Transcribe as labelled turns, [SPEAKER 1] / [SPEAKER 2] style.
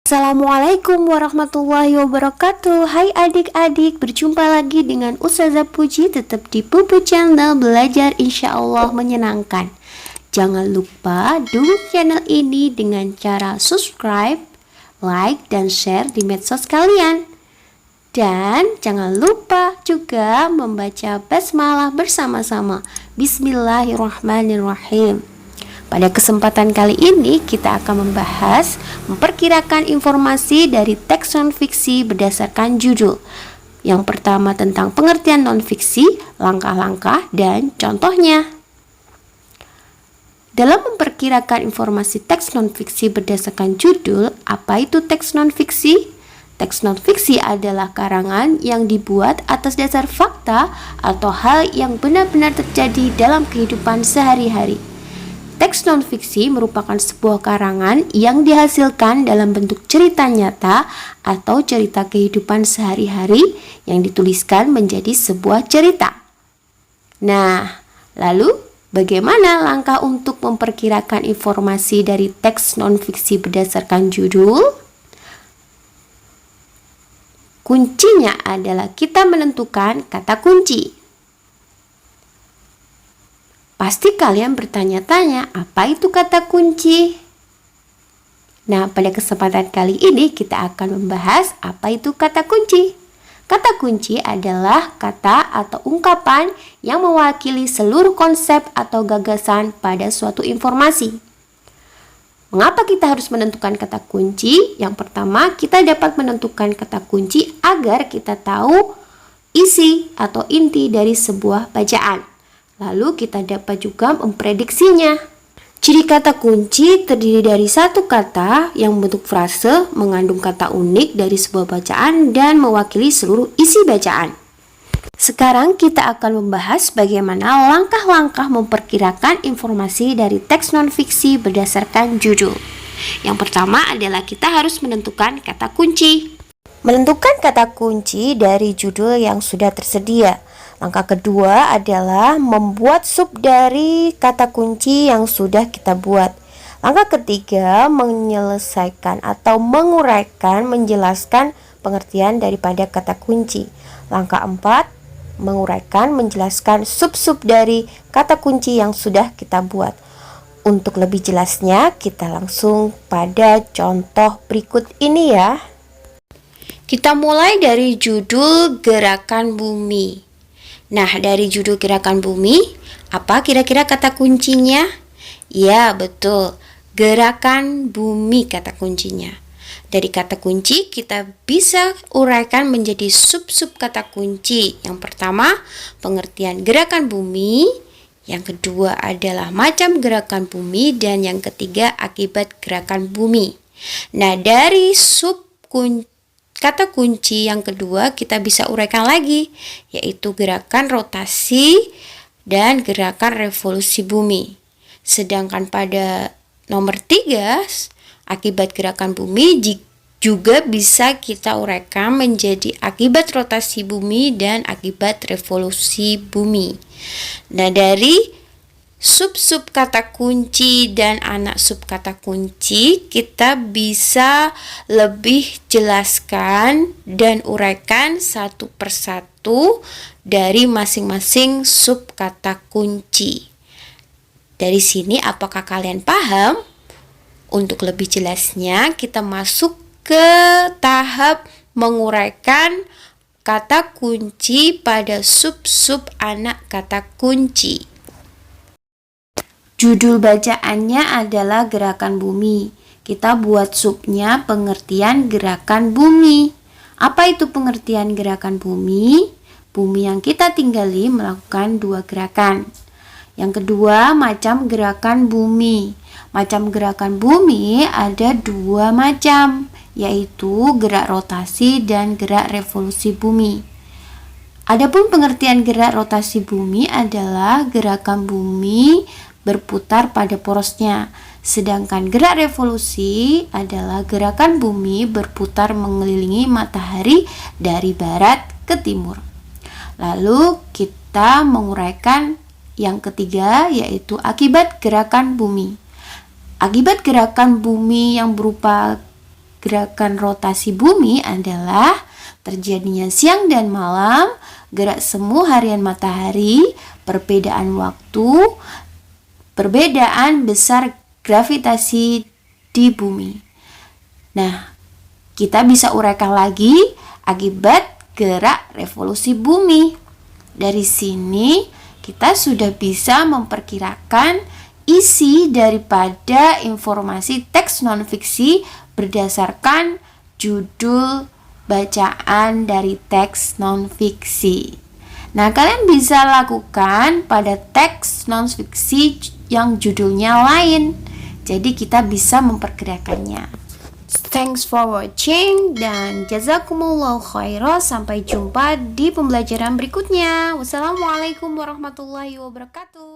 [SPEAKER 1] Assalamualaikum warahmatullahi wabarakatuh. Hai adik-adik, berjumpa lagi dengan Ustazah Puji tetap di Pupu Channel Belajar Insya Allah Menyenangkan. Jangan lupa dukung channel ini dengan cara subscribe, like, dan share di medsos kalian. Dan jangan lupa juga membaca basmalah bersama-sama. Bismillahirrahmanirrahim. Pada kesempatan kali ini kita akan memperkirakan informasi dari teks non-fiksi berdasarkan judul. Yang pertama tentang pengertian non-fiksi, langkah-langkah, dan contohnya. Dalam memperkirakan informasi teks non-fiksi berdasarkan judul, apa itu teks non-fiksi? Teks non-fiksi adalah karangan yang dibuat atas dasar fakta atau hal yang benar-benar terjadi dalam kehidupan sehari-hari. Teks non-fiksi merupakan sebuah karangan yang dihasilkan dalam bentuk cerita nyata atau cerita kehidupan sehari-hari yang dituliskan menjadi sebuah cerita. Nah, lalu bagaimana langkah untuk memperkirakan informasi dari teks non-fiksi berdasarkan judul? Kuncinya adalah kita menentukan kata kunci. Pasti kalian bertanya-tanya, apa itu kata kunci? Nah, pada kesempatan kali ini kita akan membahas apa itu kata kunci. Kata kunci adalah kata atau ungkapan yang mewakili seluruh konsep atau gagasan pada suatu informasi. Mengapa kita harus menentukan kata kunci? Yang pertama, kita dapat menentukan kata kunci agar kita tahu isi atau inti dari sebuah bacaan. Lalu kita dapat juga memprediksinya. Ciri kata kunci terdiri dari satu kata yang membentuk frase, mengandung kata unik dari sebuah bacaan dan mewakili seluruh isi bacaan. Sekarang kita akan membahas bagaimana langkah-langkah memperkirakan informasi dari teks non-fiksi berdasarkan judul. Yang pertama adalah kita harus menentukan kata kunci. Menentukan kata kunci dari judul yang sudah tersedia. Langkah kedua adalah membuat sub dari kata kunci yang sudah kita buat. Langkah ketiga, menyelesaikan atau menguraikan, menjelaskan pengertian daripada kata kunci. Langkah empat, menguraikan, menjelaskan sub-sub dari kata kunci yang sudah kita buat. Untuk lebih jelasnya, kita langsung pada contoh berikut ini ya. Kita mulai dari judul Gerakan Bumi. Nah, dari judul Gerakan Bumi, apa kira-kira kata kuncinya? Ya, betul. Gerakan Bumi kata kuncinya. Dari kata kunci, kita bisa uraikan menjadi sub-sub kata kunci. Yang pertama, pengertian gerakan bumi. Yang kedua adalah macam gerakan bumi. Dan yang ketiga, akibat gerakan bumi. Nah, dari sub kata kunci yang kedua kita bisa uraikan lagi, yaitu gerakan rotasi dan gerakan revolusi bumi. Sedangkan pada nomor 3, akibat gerakan bumi juga bisa kita uraikan menjadi akibat rotasi bumi dan akibat revolusi bumi. Nah, dari sub-sub kata kunci dan anak sub kata kunci kita bisa lebih jelaskan dan uraikan satu persatu dari masing-masing sub kata kunci. Dari sini apakah kalian paham? Untuk lebih jelasnya kita masuk ke tahap menguraikan kata kunci pada sub-sub anak kata kunci. Judul bacaannya adalah Gerakan Bumi. Kita buat subnya pengertian gerakan bumi. Apa itu pengertian gerakan bumi? Bumi yang kita tinggali melakukan 2 gerakan. Yang kedua, macam gerakan bumi. Macam gerakan bumi ada 2 macam, yaitu gerak rotasi dan gerak revolusi bumi. Adapun pengertian gerak rotasi bumi adalah gerakan bumi berputar pada porosnya. Sedangkan gerak revolusi adalah gerakan bumi berputar mengelilingi matahari dari barat ke timur. Lalu kita menguraikan yang ketiga, yaitu akibat gerakan bumi. Akibat gerakan bumi yang berupa gerakan rotasi bumi adalah terjadinya siang dan malam, gerak semu harian matahari, perbedaan waktu, perbedaan besar gravitasi di bumi. Nah, kita bisa uraikan lagi akibat gerak revolusi bumi. Dari sini kita sudah bisa memperkirakan isi daripada informasi teks non-fiksi berdasarkan judul bacaan dari teks non-fiksi. Nah, kalian bisa lakukan pada teks non-fiksi yang judulnya lain. Jadi kita bisa memperkirakannya. Thanks for watching dan jazakumullahu khairan. Sampai jumpa di pembelajaran berikutnya. Wassalamualaikum warahmatullahi wabarakatuh.